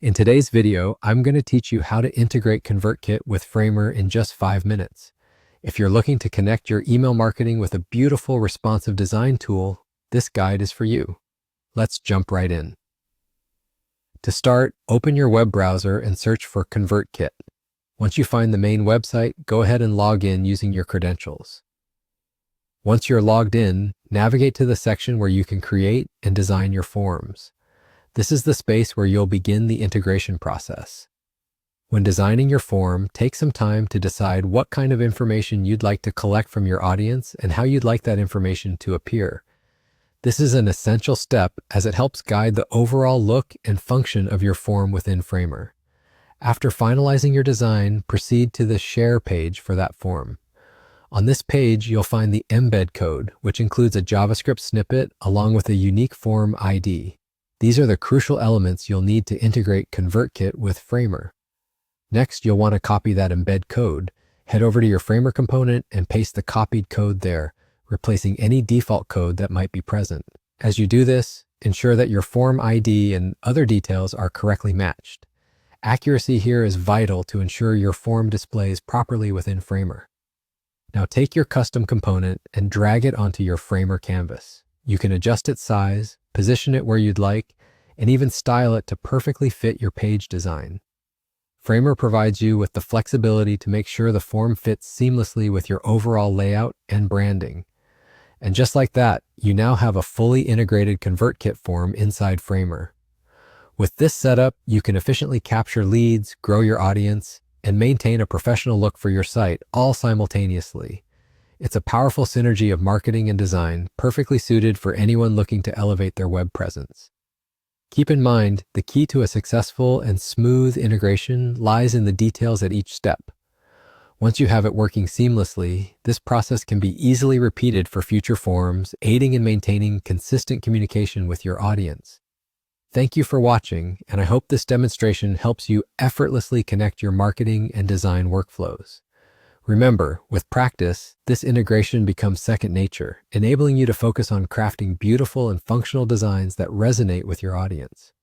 In today's video, I'm going to teach you how to integrate ConvertKit with Framer in just 5 minutes. If you're looking to connect your email marketing with a beautiful responsive design tool, this guide is for you. Let's jump right in. To start, open your web browser and search for ConvertKit. Once you find the main website, go ahead and log in using your credentials. Once you're logged in, navigate to the section where you can create and design your forms. This is the space where you'll begin the integration process. When designing your form, take some time to decide what kind of information you'd like to collect from your audience and how you'd like that information to appear. This is an essential step as it helps guide the overall look and function of your form within Framer. After finalizing your design, proceed to the Share page for that form. On this page, you'll find the embed code, which includes a JavaScript snippet along with a unique form ID. These are the crucial elements you'll need to integrate ConvertKit with Framer. Next, you'll want to copy that embed code. Head over to your Framer component and paste the copied code there, replacing any default code that might be present. As you do this, ensure that your form ID and other details are correctly matched. Accuracy here is vital to ensure your form displays properly within Framer. Now take your custom component and drag it onto your Framer canvas. You can adjust its size, position it where you'd like, and even style it to perfectly fit your page design. Framer provides you with the flexibility to make sure the form fits seamlessly with your overall layout and branding. And just like that, you now have a fully integrated ConvertKit form inside Framer. With this setup, you can efficiently capture leads, grow your audience, and maintain a professional look for your site all simultaneously. It's a powerful synergy of marketing and design, perfectly suited for anyone looking to elevate their web presence. Keep in mind, the key to a successful and smooth integration lies in the details at each step. Once you have it working seamlessly, this process can be easily repeated for future forms, aiding in maintaining consistent communication with your audience. Thank you for watching, and I hope this demonstration helps you effortlessly connect your marketing and design workflows. Remember, with practice, this integration becomes second nature, enabling you to focus on crafting beautiful and functional designs that resonate with your audience.